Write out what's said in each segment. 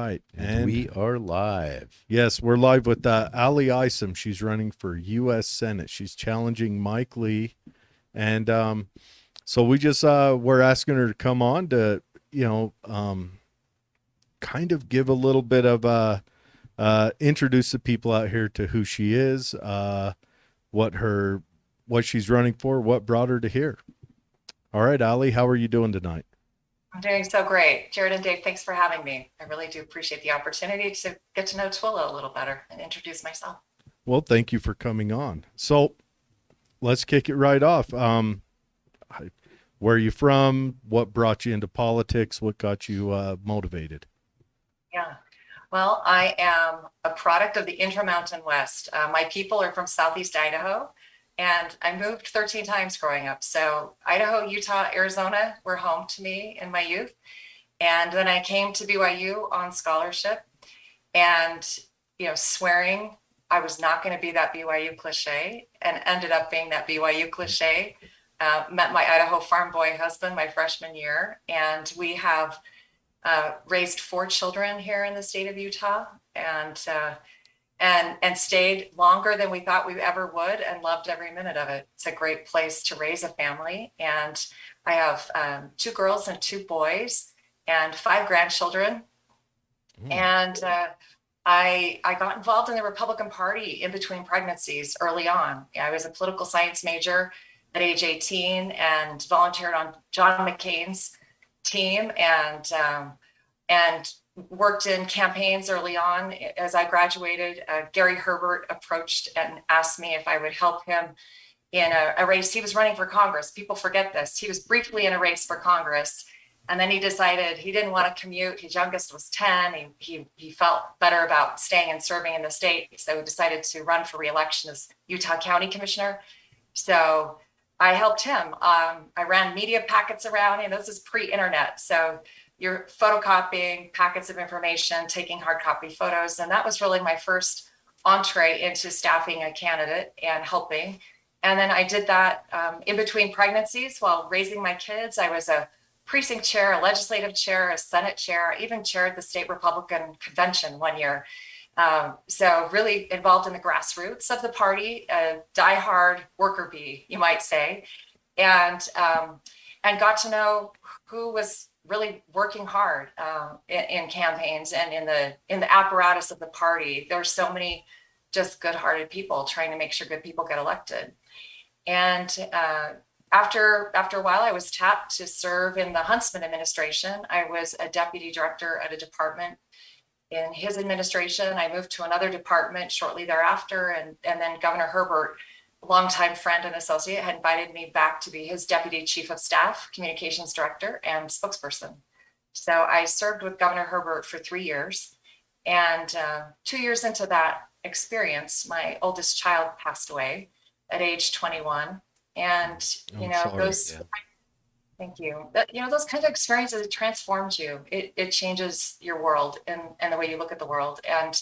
right. And we are live. Yes, we're live with Isom. She's running for U.S. Senate. She's challenging Mike Lee. And so we just we're asking her to come on to, kind of give a little bit of introduce the people out here to who she is, what she's running for, what brought her to here. All right, Ali, how are you doing tonight? I'm doing so great. Jared and Dave, thanks for having me. I really do appreciate the opportunity to get to know Twilla a little better and introduce myself. Well, thank you for coming on. So let's kick it right off. Where are you from? What brought you into politics? What got you motivated? Yeah. Well, I am a product of the Intermountain West. My people are from Southeast Idaho, and I moved 13 times growing up. So Idaho, Utah, Arizona were home to me in my youth. And then I came to BYU on scholarship and, swearing I was not going to be that BYU cliche and ended up being that BYU cliche. Met my Idaho farm boy husband my freshman year, and we have raised 4 children here in the state of Utah, and stayed longer than we thought we ever would, and loved every minute of it. It's a great place to raise a family, and I have 2 girls and 2 boys, and 5 grandchildren. And I got involved in the Republican Party in between pregnancies early on. I was a political science major at age 18 and volunteered on John McCain's team and worked in campaigns early on. As I graduated, Gary Herbert approached and asked me if I would help him in a race. He was running for Congress. People forget this. He was briefly in a race for Congress, and then he decided he didn't want to commute. His youngest was 10. He felt better about staying and serving in the state, so he decided to run for re-election as Utah County Commissioner. So I helped him. I ran media packets around, this is pre-internet. So you're photocopying packets of information, taking hard copy photos. And that was really my first entree into staffing a candidate and helping. And then I did that in between pregnancies while raising my kids. I was a precinct chair, a legislative chair, a Senate chair. I even chaired the state Republican convention one year. So really involved in the grassroots of the party, a diehard worker bee, you might say, and got to know who was really working hard in campaigns and in the apparatus of the party. There were so many just good-hearted people trying to make sure good people get elected. And after a while, I was tapped to serve in the Huntsman administration. I was a deputy director at a department in his administration. I moved to another department shortly thereafter, and then Governor Herbert, a longtime friend and associate, had invited me back to be his deputy chief of staff, communications director, and spokesperson. So I served with Governor Herbert for 3 years, and 2 years into that experience, my oldest child passed away at age 21. And those Thank you. Those kinds of experiences, it transforms you. It changes your world and the way you look at the world. And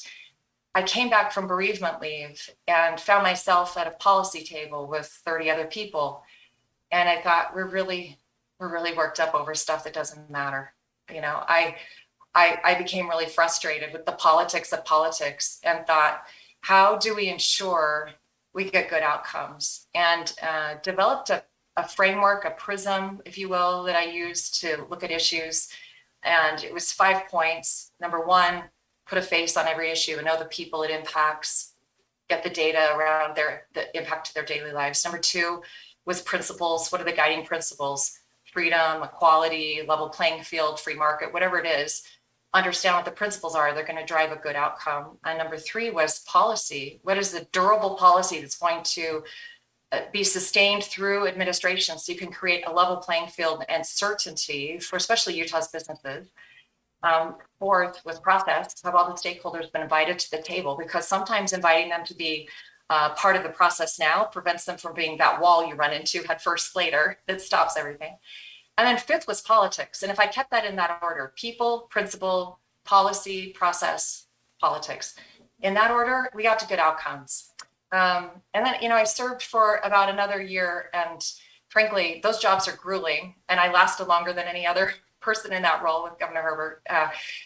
I came back from bereavement leave and found myself at a policy table with 30 other people. And I thought, we're really worked up over stuff that doesn't matter. I became really frustrated with the politics of politics and thought, how do we ensure we get good outcomes? And developed a framework, a prism, if you will, that I used to look at issues. And it was 5 points. Number 1, put a face on every issue and know the people it impacts, get the data around the impact to their daily lives. Number 2 was principles. What are the guiding principles? Freedom, equality, level playing field, free market, whatever it is. Understand what the principles are. They're going to drive a good outcome. And number 3 was policy. What is the durable policy that's going to be sustained through administration, so you can create a level playing field and certainty for especially Utah's businesses. 4th was process. Have all the stakeholders been invited to the table? Because sometimes inviting them to be part of the process now prevents them from being that wall you run into head first later that stops everything. And then 5th was politics. And if I kept that in that order, people, principle, policy, process, politics, in that order, we got to good outcomes. And then, I served for about another year, and frankly, those jobs are grueling, and I lasted longer than any other person in that role with Governor Herbert.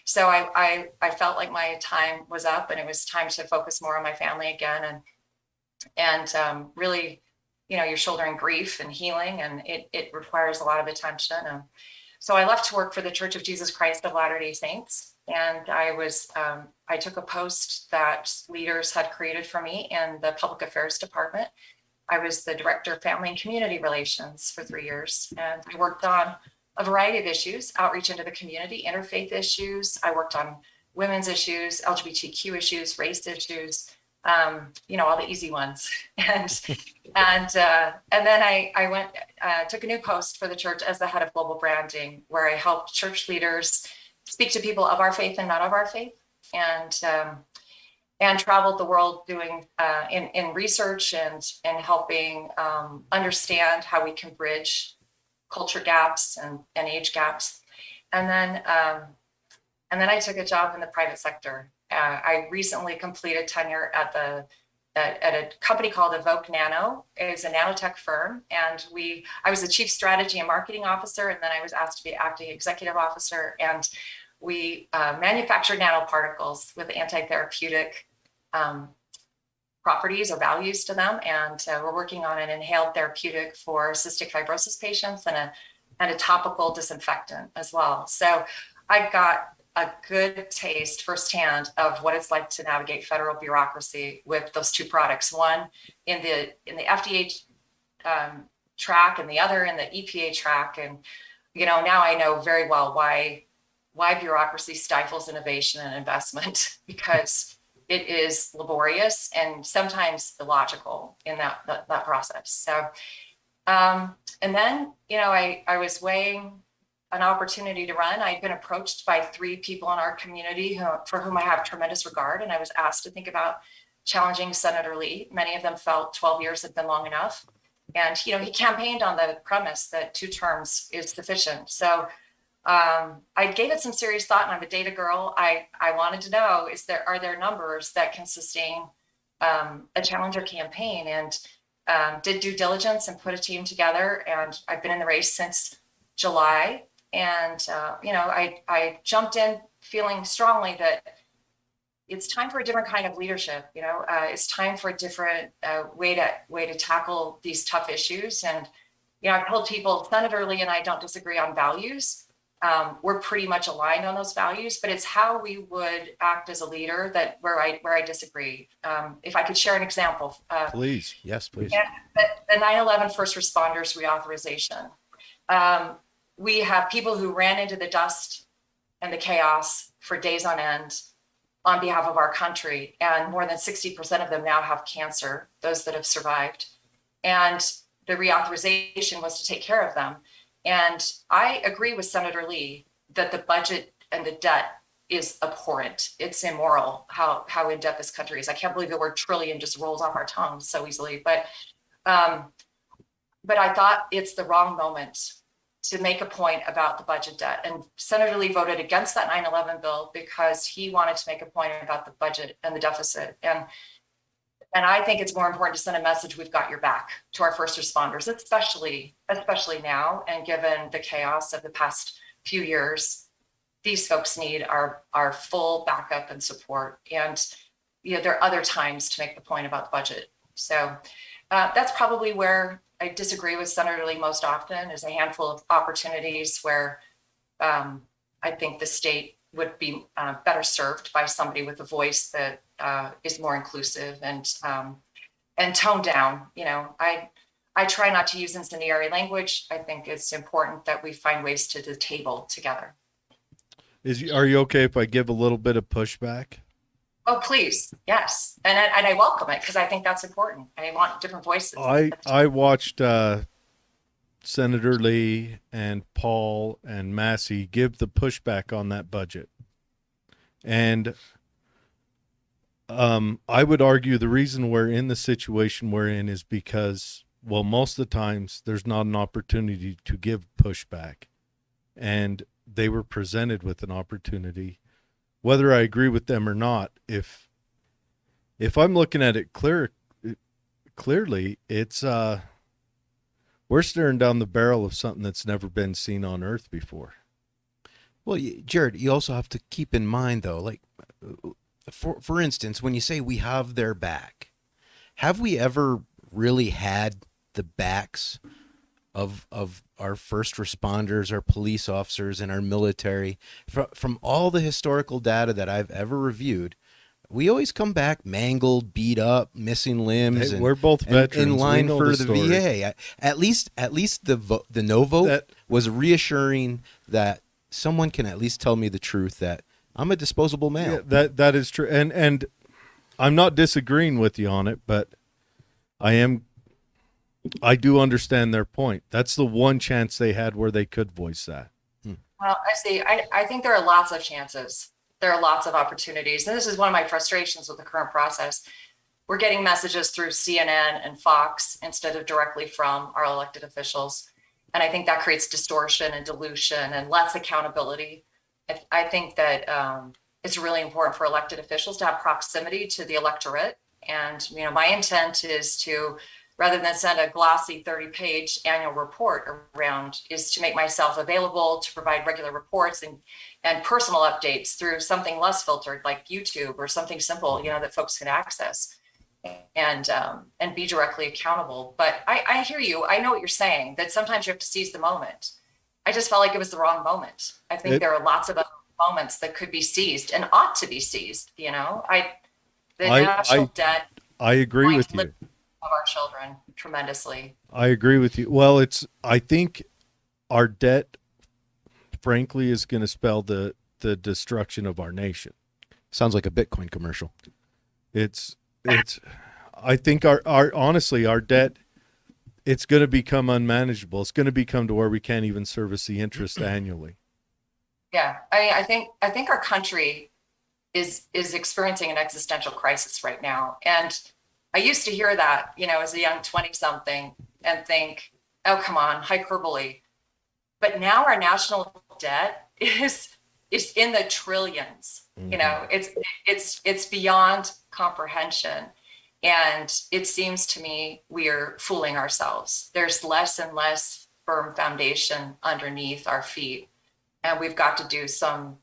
So I felt like my time was up and it was time to focus more on my family again. And really, you're shouldering grief and healing, and it requires a lot of attention. So I left to work for the Church of Jesus Christ of Latter-day Saints. And I took a post that leaders had created for me in the public affairs department. I was the director of family and community relations for 3 years. And I worked on a variety of issues, outreach into the community, interfaith issues. I worked on women's issues, LGBTQ issues, race issues, all the easy ones. And then I went, took a new post for the church as the head of global branding, where I helped church leaders speak to people of our faith and not of our faith, and traveled the world doing in research and helping understand how we can bridge culture gaps and age gaps. And then I took a job in the private sector. I recently completed tenure at a company called Evoke Nano. It's a nanotech firm, and I was the chief strategy and marketing officer, and then I was asked to be acting executive officer. And we manufactured nanoparticles with anti-therapeutic properties or values to them, and we're working on an inhaled therapeutic for cystic fibrosis patients and a topical disinfectant as well. So I got a good taste firsthand of what it's like to navigate federal bureaucracy with those two products, one in the FDA track and the other in the EPA track. And now I know very well why bureaucracy stifles innovation and investment, because it is laborious and sometimes illogical in that process. So and then I was weighing an opportunity to run. I'd been approached by 3 people in our community for whom I have tremendous regard, and I was asked to think about challenging Senator Lee. Many of them felt 12 years had been long enough, and he campaigned on the premise that 2 terms is sufficient. So I gave it some serious thought, and I'm a data girl. I wanted to know, are there numbers that can sustain a challenger campaign, and did due diligence and put a team together. And I've been in the race since July. And, I jumped in feeling strongly that it's time for a different kind of leadership. It's time for a different way to tackle these tough issues. And, I've told people, Senator Lee and I don't disagree on values. We're pretty much aligned on those values, but it's how we would act as a leader where I disagree. If I could share an example. Please. Yes, please. The 9/11 first responders reauthorization. We have people who ran into the dust and the chaos for days on end on behalf of our country. And more than 60% of them now have cancer, those that have survived. And the reauthorization was to take care of them. And I agree with Senator Lee that the budget and the debt is abhorrent. It's immoral how in debt this country is. I can't believe the word trillion just rolls off our tongues so easily. But I thought it's the wrong moment to make a point about the budget debt. And Senator Lee voted against that 9/11 bill because he wanted to make a point about the budget and the deficit. And I think it's more important to send a message, we've got your back, to our first responders, especially now. And given the chaos of the past few years, these folks need our full backup and support. And there are other times to make the point about the budget. So that's probably where I disagree with Senator Lee most often, is a handful of opportunities where I think the state would be better served by somebody with a voice that is more inclusive and toned down. I try not to use incendiary language. I think it's important that we find ways to the table together. Are you okay if I give a little bit of pushback? Oh, please. Yes. And I welcome it, because I think that's important. I want different voices. I watched Senator Lee and Paul and Massey give the pushback on that budget. And I would argue the reason we're in the situation we're in is because, well, most of the times there's not an opportunity to give pushback. And they were presented with an opportunity. Whether I agree with them or not, if I'm looking at it clearly, it's we're staring down the barrel of something that's never been seen on Earth before. Well, Jared, you also have to keep in mind though, like for instance, when you say we have their back, have we ever really had the backs of our first responders, our police officers, and our military? From all the historical data that I've ever reviewed, we always come back mangled, beat up, missing limbs, We're both and in veterans. We line know for the the story. VA. At least the no vote That was reassuring that someone can at least tell me the truth that I'm a disposable male. that is true, and I'm not disagreeing with you on it, but I do understand their point. That's the one chance they had where they could voice that. Well, I see. I think there are lots of chances. There are lots of opportunities. And this is one of my frustrations with the current process. We're getting messages through CNN and Fox instead of directly from our elected officials. And I think that creates distortion and dilution and less accountability. I think that it's really important for elected officials to have proximity to the electorate. And, my intent is to, rather than send a glossy 30-page annual report around, is to make myself available to provide regular reports and personal updates through something less filtered like YouTube or something simple, that folks can access and be directly accountable. But I hear you. I know what you're saying, that sometimes you have to seize the moment. I just felt like it was the wrong moment. I think there are lots of other moments that could be seized and ought to be seized. The national debt. I agree with you. Of our children tremendously. I agree with you. Well, I think our debt, frankly, is going to spell the destruction of our nation. Sounds like a Bitcoin commercial. I think our debt, it's going to become unmanageable. It's going to become to where we can't even service the interest annually. Yeah. I think our country is experiencing an existential crisis right now. And I used to hear that, as a young 20-something and think, oh, come on, hyperbole. But now our national debt is in the trillions. It's beyond comprehension. And it seems to me we are fooling ourselves. There's less and less firm foundation underneath our feet. And we've got to do some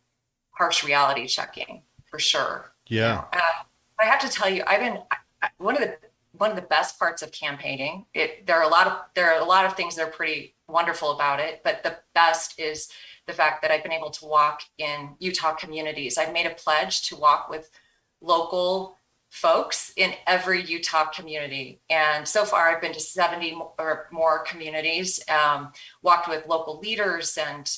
harsh reality checking for sure. Yeah. I have to tell you, one of the best parts of campaigning. There are a lot of things that are pretty wonderful about it, but the best is the fact that I've been able to walk in Utah communities. I've made a pledge to walk with local folks in every Utah community, and so far I've been to 70 or more communities. Walked with local leaders and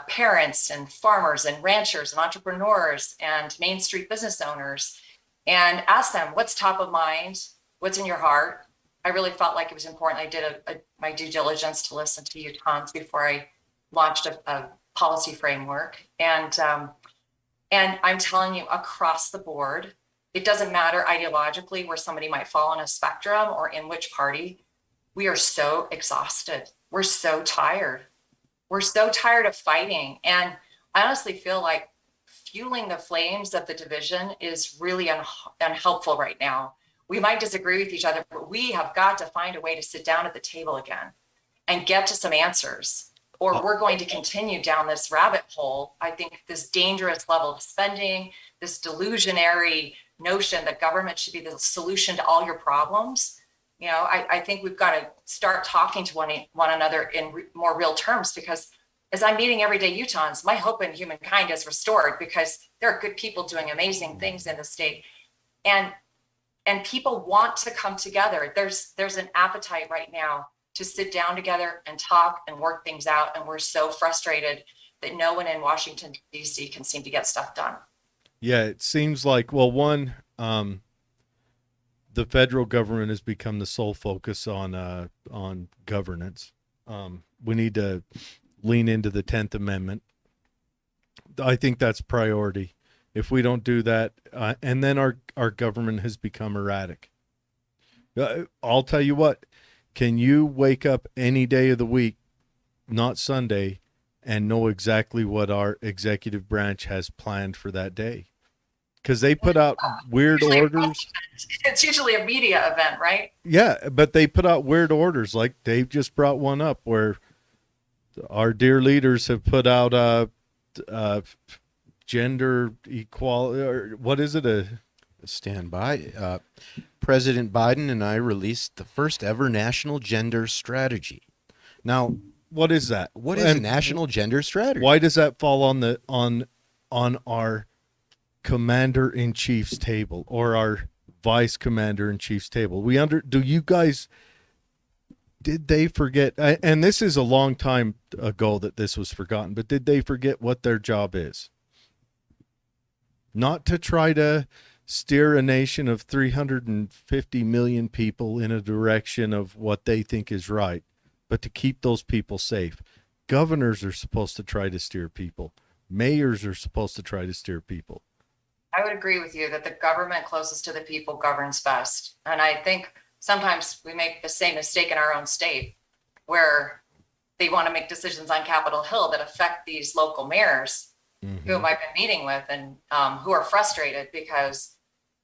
parents and farmers and ranchers and entrepreneurs and Main Street business owners, and ask them what's top of mind, what's in your heart. I really felt like it was important. I did my due diligence to listen to Utahns before I launched a policy framework. And I'm telling you, across the board, it doesn't matter ideologically where somebody might fall on a spectrum or in which party. We are so exhausted. We're so tired. We're so tired of fighting. And I honestly feel like fueling the flames of the division is really unhelpful right now. We might disagree with each other, but we have got to find a way to sit down at the table again and get to some answers, or we're going to continue down this rabbit hole. I think this dangerous level of spending, this delusionary notion that government should be the solution to all your problems. I think we've got to start talking to one another in more real terms, because as I'm meeting everyday Utahns, my hope in humankind is restored, because there are good people doing amazing things in the state. And people want to come together. There's an appetite right now to sit down together and talk and work things out. And we're so frustrated that no one in Washington, D.C. can seem to get stuff done. Yeah, it seems like, well, one, the federal government has become the sole focus on governance. We need to lean into the 10th Amendment. I think that's priority. If we don't do that, and then our government has become erratic. I'll tell you what, can you wake up any day of the week, not Sunday, and know exactly what our executive branch has planned for that day? Because they put out weird orders. It's usually a media event, right? Yeah, but they put out weird orders. Like Dave just brought one up where our dear leaders have put out uh, gender equality, or what is it? Stand by. President Biden and I released the first ever national gender strategy. Now, What is that? what is a national gender strategy? Why does that fall on our commander in chief's table or our vice commander in chief's table? Do you guys, did they forget, and this is a long time ago that this was forgotten, but did they forget what their job is? Not to try to steer a nation of 350 million people in a direction of what they think is right, but to keep those people safe. Governors are supposed to try to steer people. Mayors are supposed to try to steer people. I would agree with you that the government closest to the people governs best. And I think sometimes we make the same mistake in our own state where they want to make decisions on Capitol Hill that affect these local mayors whom I've been meeting with and who are frustrated because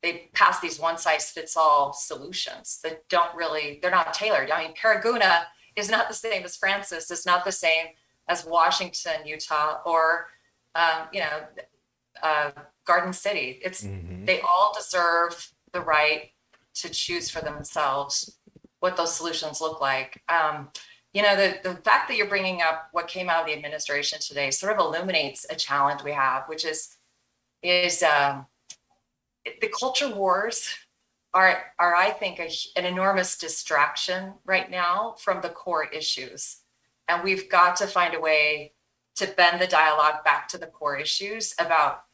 they pass these one size fits all solutions that they're not tailored. I mean, Paraguna is not the same as Francis, is not the same as Washington, Utah, or, Garden City. They all deserve the right to choose for themselves what those solutions look like. The fact that you're bringing up what came out of the administration today sort of illuminates a challenge we have, which is the culture wars are I think an enormous distraction right now from the core issues, and we've got to find a way to bend the dialogue back to the core issues about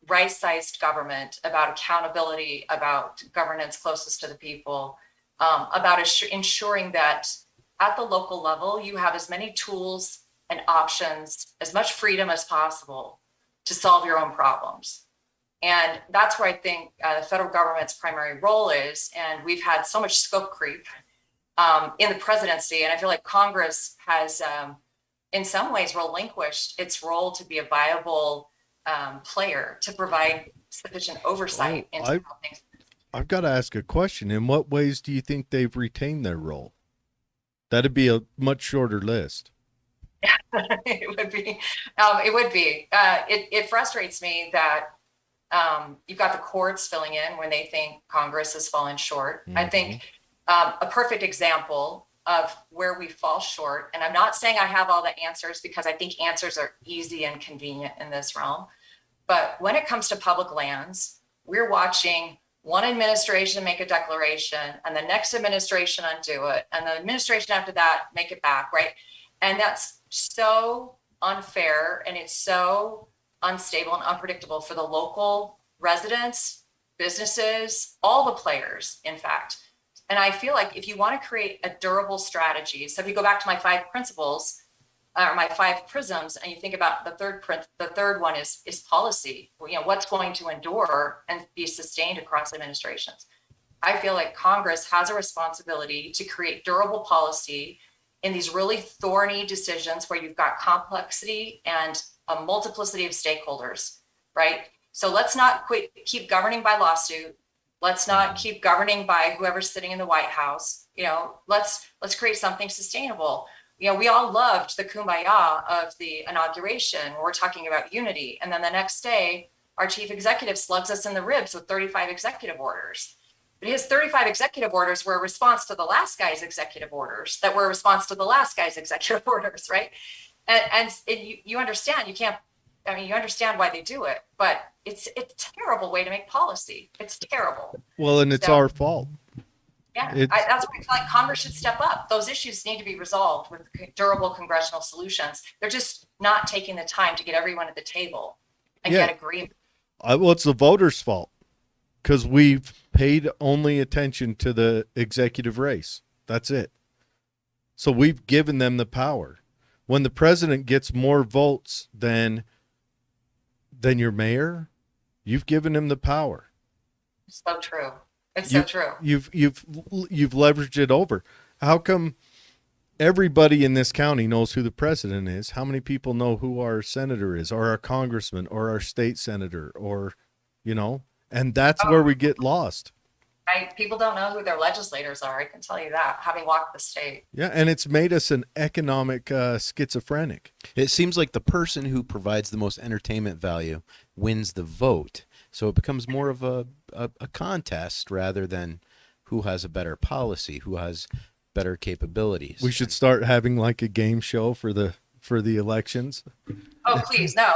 right-sized government, about accountability, about governance closest to the people, about ensuring that at the local level, you have as many tools and options, as much freedom as possible to solve your own problems. And that's where I think the federal government's primary role is. And we've had so much scope creep in the presidency. And I feel like Congress has, in some ways, relinquished its role to be a viable player to provide sufficient oversight into how things. I've got to ask a question. In what ways do you think they've retained their role? That'd be a much shorter list. It would be. It frustrates me that you've got the courts filling in when they think Congress has fallen short. I think a perfect example of where we fall short, and I'm not saying I have all the answers because I think answers are easy and convenient in this realm, but when it comes to public lands, we're watching one administration make a declaration and the next administration undo it, and the administration after that make it back, right? And that's so unfair, and it's so unstable and unpredictable for the local residents, businesses, all the players, in fact. And I feel like if you want to create a durable strategy, so if you go back to my 5 principles or my 5 prisms, and you think about the third one is policy. What's going to endure and be sustained across administrations. I feel like Congress has a responsibility to create durable policy in these really thorny decisions where you've got complexity and a multiplicity of stakeholders, right? So let's not keep governing by lawsuit. Let's not keep governing by whoever's sitting in the White House. Let's create something sustainable. We all loved the kumbaya of the inauguration. We're talking about unity. And then the next day, our chief executive slugs us in the ribs with 35 executive orders. But his 35 executive orders were a response to the last guy's executive orders that were a response to the last guy's executive orders, right? And you understand, you understand why they do it, but it's a terrible way to make policy. It's terrible. Well, and it's our fault. Yeah, that's why I feel like Congress should step up. Those issues need to be resolved with durable congressional solutions. They're just not taking the time to get everyone at the table and get agreement. Well, it's the voters' fault because we've paid only attention to the executive race. That's it. So we've given them the power. When the president gets more votes than your mayor, you've given him the power. So true. It's so true. You've leveraged it over. How come everybody in this county knows who the president is? How many people know who our senator is, or our congressman, or our state senator, or and that's where we get lost. People don't know who their legislators are. I can tell you that, having walked the state. Yeah, and it's made us an economic schizophrenic. It seems like the person who provides the most entertainment value wins the vote. So it becomes more of a contest rather than who has a better policy, who has better capabilities. We should start having like a game show for the elections. Oh, please, no.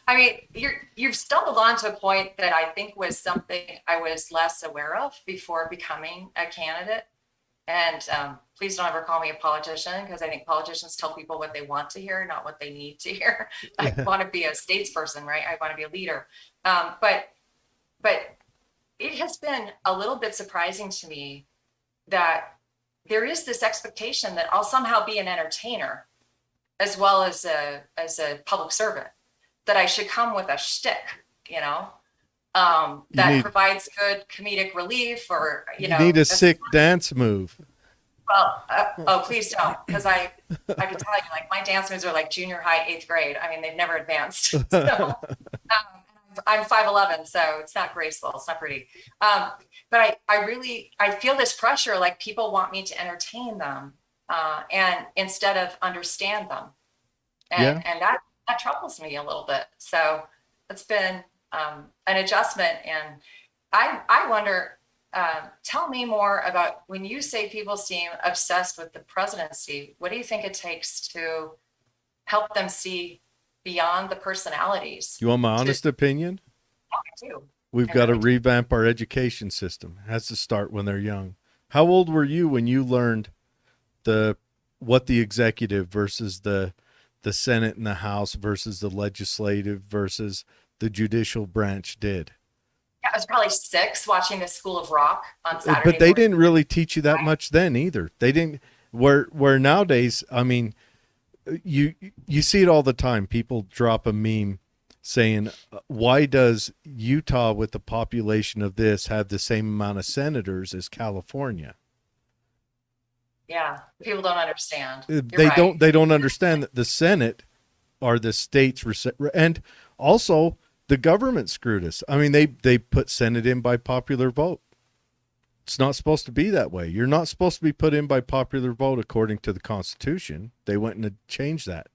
I mean, you've stumbled onto a point that I think was something I was less aware of before becoming a candidate. And please don't ever call me a politician, because I think politicians tell people what they want to hear, not what they need to hear. I want to be a statesperson, right? I want to be a leader. But it has been a little bit surprising to me that there is this expectation that I'll somehow be an entertainer as well as a public servant, that I should come with a shtick, you know, that provides good comedic relief, or, you need a sick dance move. Well, oh, please don't, because I can tell you, like, my dance moves are like junior high, 8th grade. I mean, they've never advanced. So I'm 5'11", so it's not graceful. It's not pretty. But I feel this pressure, like people want me to entertain them, and instead of understand them. And that troubles me a little bit. So it's been an adjustment. And I wonder, tell me more about, when you say people seem obsessed with the presidency, what do you think it takes to help them see beyond the personalities? You want my honest opinion? I do. We've got to revamp our education system. It has to start when they're young. How old were you when you learned what the executive versus the Senate and the House versus the legislative versus the judicial branch did? Yeah, I was probably 6, watching the School of Rock on Saturday. But they didn't really teach you that much then either. They didn't. Where nowadays, I mean, you see it all the time. People drop a meme saying, why does Utah, with the population of this, have the same amount of senators as California? Yeah, people don't understand. They don't understand that the Senate are the states, and also the government screwed us. I mean, they put Senate in by popular vote. It's not supposed to be that way. You're not supposed to be put in by popular vote according to the Constitution. They went and changed that.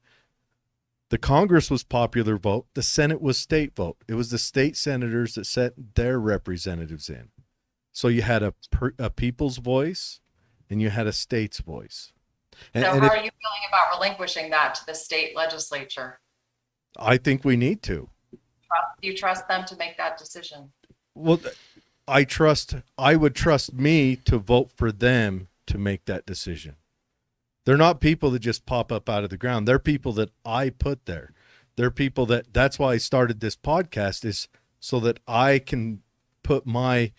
The Congress was popular vote. The Senate was state vote. It was the state senators that sent their representatives in. So you had a people's voice and you had a state's voice. So how are you feeling about relinquishing that to the state legislature? I think we need to. Do you trust them to make that decision? Well, I would trust me to vote for them to make that decision. They're not people that just pop up out of the ground. They're people that I put there. They're people that's why I started this podcast, is so that I can put my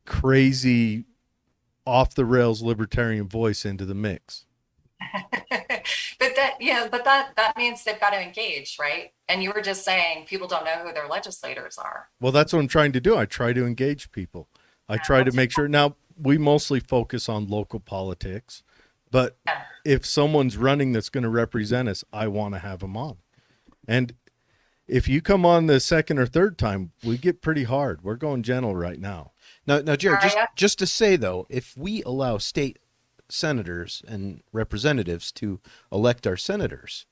crazy off the rails libertarian voice into the mix. But that means they've got to engage, right? And you were just saying people don't know who their legislators are. Well, that's what I'm trying to do. I try to engage people. I try to make sure. Now, we mostly focus on local politics, but if someone's running that's going to represent us, I want to have them on. And if you come on the second or third time, we get pretty hard. We're going gentle right now. Now, Jared, just to say, though, if we allow state senators and representatives to elect our senators,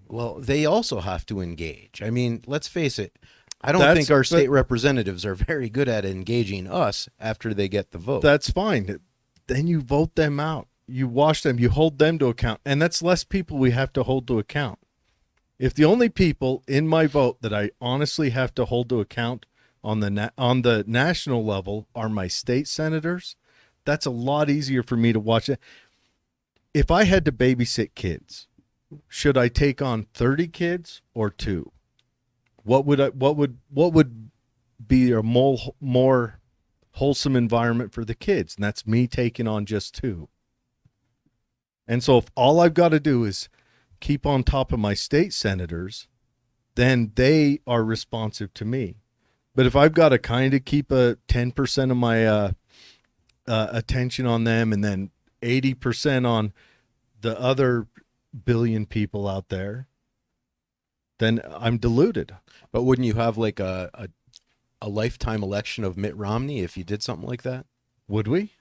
well, they also have to engage. I mean, let's face it. I don't think our state representatives are very good at engaging us after they get the vote. That's fine. Then you vote them out. You wash them. You hold them to account. And that's less people we have to hold to account. If the only people in my vote that I honestly have to hold to account on the national level are my state senators, that's a lot easier for me to watch it. If I had to babysit kids, should I take on 30 kids or 2? What would be a more wholesome environment for the kids? And that's me taking on just 2. And so if all I've got to do is keep on top of my state senators, then they are responsive to me. But if I've got to kind of keep a 10% of my attention on them and then 80% on the other billion people out there, then I'm deluded. But wouldn't you have like a a lifetime election of Mitt Romney if you did something like that? Would we?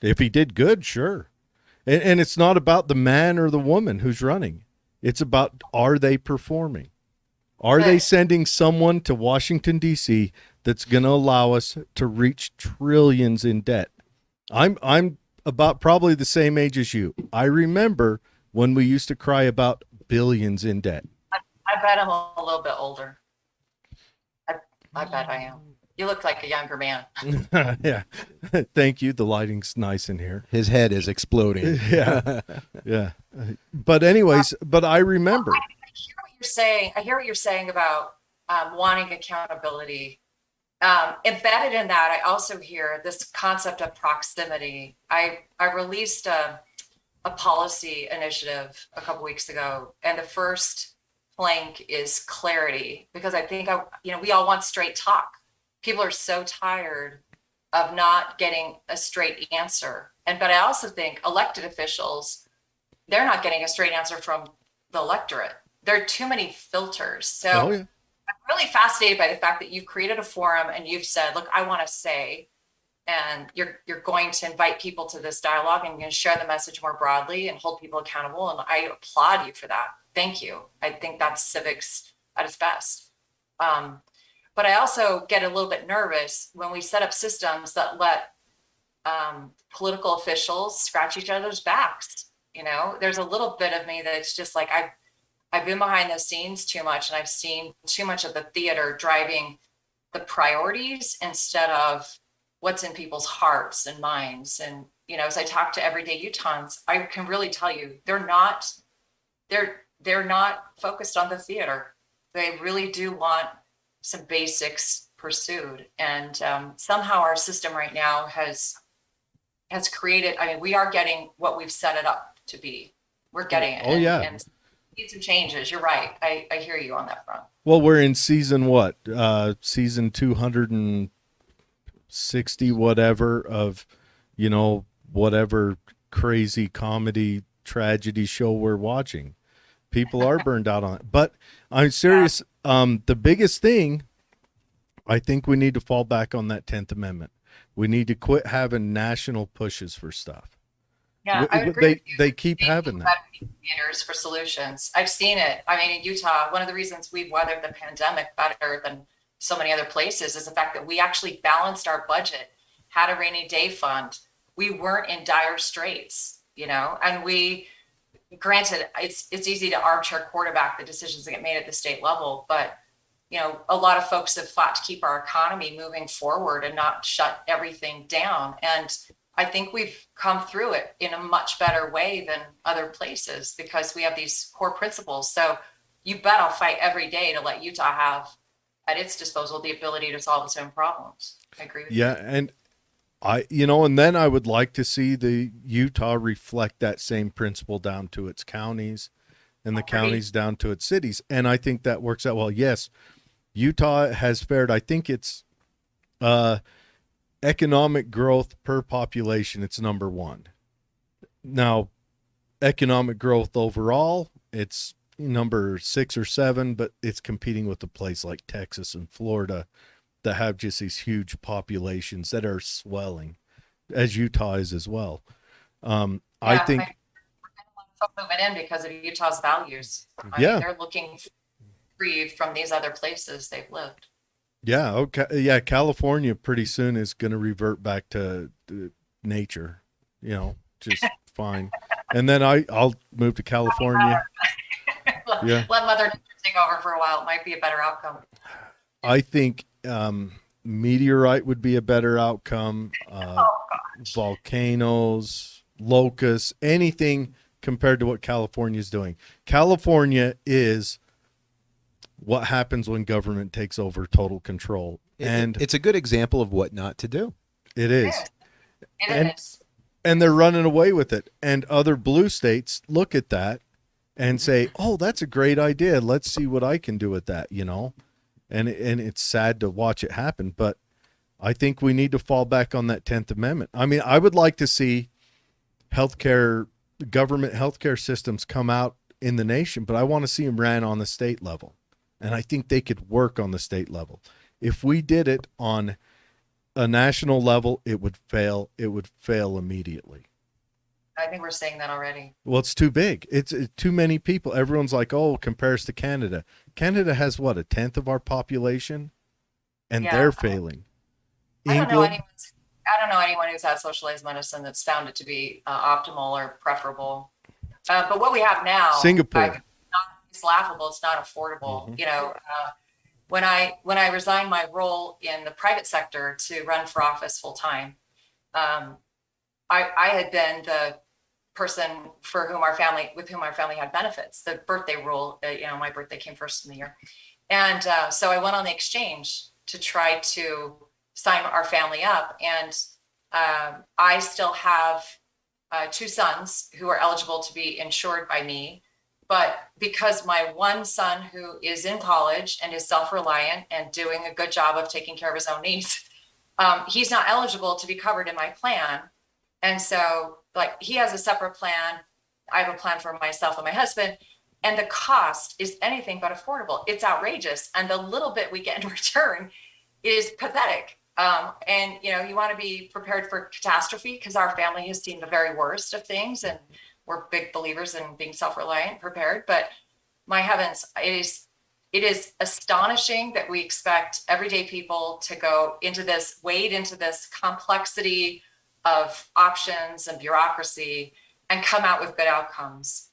If he did good, sure. And it's not about the man or the woman who's running. It's about, are they performing? Are they But sending someone to Washington, D.C. that's going to allow us to reach trillions in debt? I'm about probably the same age as you. I remember when we used to cry about billions in debt. I bet I'm a little bit older. I, I bet I am. You look like a younger man. Yeah. Thank you. The lighting's nice in here. His head is exploding. Yeah. Yeah. But anyways, but I remember. I hear what you're saying. I hear what you're saying about wanting accountability. Embedded in that, I also hear this concept of proximity. I released a policy initiative a couple weeks ago, and the first plank is clarity, because I think we all want straight talk. People are so tired of not getting a straight answer. But I also think elected officials, they're not getting a straight answer from the electorate. There are too many filters. So Oh, yeah. I'm really fascinated by the fact that you've created a forum and you've said, look, I want to say, and you're going to invite people to this dialogue and you're going to share the message more broadly and hold people accountable. And I applaud you for that. Thank you. I think that's civics at its best. But I also get a little bit nervous when we set up systems that let political officials scratch each other's backs. There's a little bit of me that's just like, I've been behind the scenes too much, and I've seen too much of the theater driving the priorities instead of what's in people's hearts and minds. And, as I talk to everyday Utahns, I can really tell you they're not focused on the theater. They really do want some basics pursued. And somehow our system right now has created, we are getting what we've set it up to be. We're getting it. Oh, yeah. And need some changes. You're right. I hear you on that front. Well, we're in season what? Season 260 whatever of, whatever crazy comedy tragedy show we're watching. People are burned out on it. But I'm serious. The biggest thing, I think we need to fall back on that 10th Amendment. We need to quit having national pushes for stuff. Yeah, I would agree with you. They keep having that. Indicators for solutions. I've seen it. In Utah, one of the reasons we've weathered the pandemic better than so many other places is the fact that we actually balanced our budget, had a rainy day fund. We weren't in dire straits, and granted, it's easy to armchair quarterback the decisions that get made at the state level, but a lot of folks have fought to keep our economy moving forward and not shut everything down. And I think we've come through it in a much better way than other places because we have these core principles. So you bet I'll fight every day to let Utah have at its disposal the ability to solve its own problems. I agree with you. Yeah, and and then I would like to see the Utah reflect that same principle down to its counties and the counties down to its cities. And I think that works out well. Yes, Utah has fared, I think it's economic growth per population, it's number one. Now, economic growth overall, it's number 6 or 7, but it's competing with a place like Texas and Florida that have just these huge populations that are swelling, as Utah is as well. I think moving in because of Utah's values. They're looking free from these other places they've lived. Yeah. Okay. Yeah. California pretty soon is going to revert back to nature, just fine. And then I'll move to California. Let Mother Nature take over for a while. It might be a better outcome. I think meteorite would be a better outcome. Volcanoes, locusts, anything compared to what California is doing. California is what happens when government takes over total control. And it's a good example of what not to do. It is. It is. And they're running away with it. And other blue states look at that and say, oh, that's a great idea. Let's see what I can do with that, And it's sad to watch it happen. But I think we need to fall back on that 10th Amendment. I would like to see government healthcare systems come out in the nation, but I want to see them ran on the state level. And I think they could work on the state level. If we did it on a national level, it would fail. It would fail immediately. I think we're saying that already. Well, it's too big. It's too many people. Everyone's like, oh, compares to Canada. Canada has what, a tenth of our population, and Yeah. they're failing. I don't know England, anyone who's had socialized medicine that's found it to be optimal or preferable. But what we have now, Singapore. it's laughable. It's not affordable. Mhm. You know, when I resigned my role in the private sector to run for office full time, I had been the person with whom our family had benefits. The birthday rule, my birthday came first in the year, and so I went on the exchange to try to sign our family up, and I still have two sons who are eligible to be insured by me. But because my one son, who is in college and is self-reliant and doing a good job of taking care of his own needs, he's not eligible to be covered in my plan. And so, like, he has a separate plan. I have a plan for myself and my husband. And the cost is anything but affordable. It's outrageous. And the little bit we get in return is pathetic. And, you want to be prepared for catastrophe, because our family has seen the very worst of things. And we're big believers in being self-reliant, prepared. But my heavens, it is astonishing that we expect everyday people to wade into this complexity of options and bureaucracy and come out with good outcomes.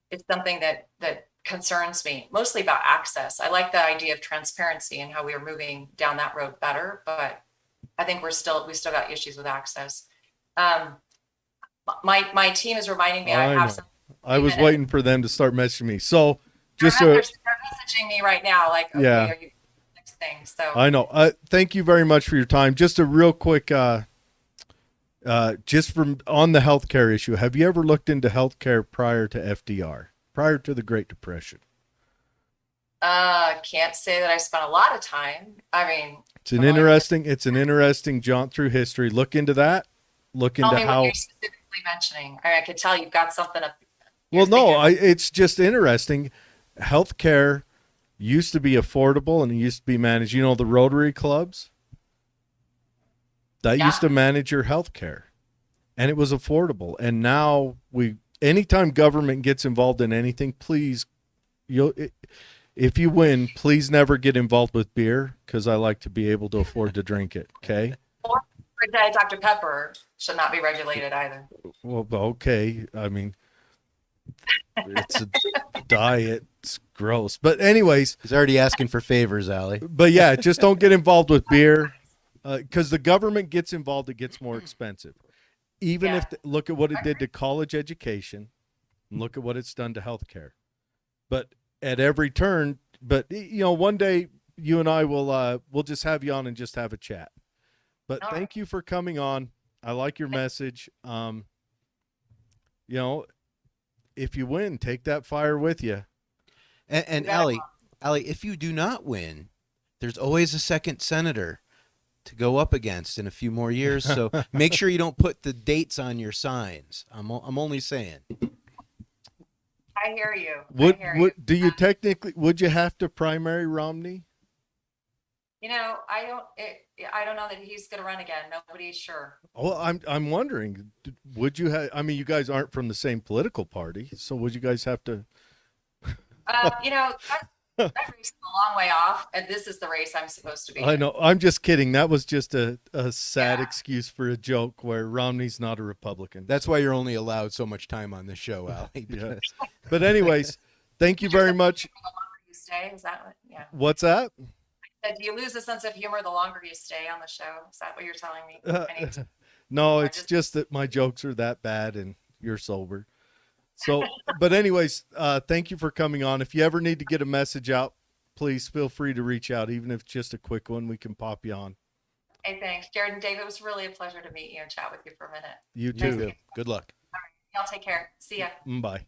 It's something that concerns me, mostly about access. I like the idea of transparency and how we are moving down that road better, but I think we still got issues with access. My team is reminding me I have some. I was waiting for them to start messaging me. So they're messaging me right now, like, okay, yeah, are you next thing? So I know. Thank you very much for your time. Just a real quick, just from on the healthcare issue. Have you ever looked into healthcare prior to FDR, prior to the Great Depression? Can't say that I spent a lot of time. I mean, It's an interesting jaunt through history. Look into that. Look tell into me how. what you're specifically mentioning. I could tell you've got something up. Well, no, it's just interesting. Healthcare used to be affordable and it used to be managed. You know, the Rotary clubs that used to manage your healthcare, and it was affordable. And now anytime government gets involved in anything, please, if you win, please never get involved with beer, because I like to be able to afford to drink it. Okay. Or Dr. Pepper should not be regulated either. Well, okay. I mean, it's a diet. It's gross. But anyways, He's already asking for favors, Allie. but yeah, just don't get involved with beer, because the government gets involved, it gets more expensive. Even if look at what it did to college education, and look at what it's done to healthcare. But at every turn, one day you and I we'll just have you on and just have a chat. But thank you for coming on. I like your message. If you win, take that fire with you. And Allie, if you do not win, there's always a second senator to go up against in a few more years. So make sure you don't put the dates on your signs. I'm only saying. I hear you. Do you technically, would you have to primary Romney? I don't know that he's going to run again. Nobody's sure. Well, I'm wondering, would you have? I mean, you guys aren't from the same political party, so would you guys have to? That race is a long way off, and this is the race I'm supposed to be. I know. I'm just kidding. That was just a sad excuse for a joke where Romney's not a Republican. That's why you're only allowed so much time on the show, Allie. Yeah. But anyways, thank you very much. The longer you stay, is that what? Yeah. What's that? Do you lose a sense of humor the longer you stay on the show? Is that what you're telling me? No, it's just that my jokes are that bad and you're sober. So, but anyways, thank you for coming on. If you ever need to get a message out, please feel free to reach out. Even if it's just a quick one, we can pop you on. Hey, thanks. Jared and Dave, it was really a pleasure to meet you and chat with you for a minute. You too. Good luck. All right. Y'all take care. See ya. Bye.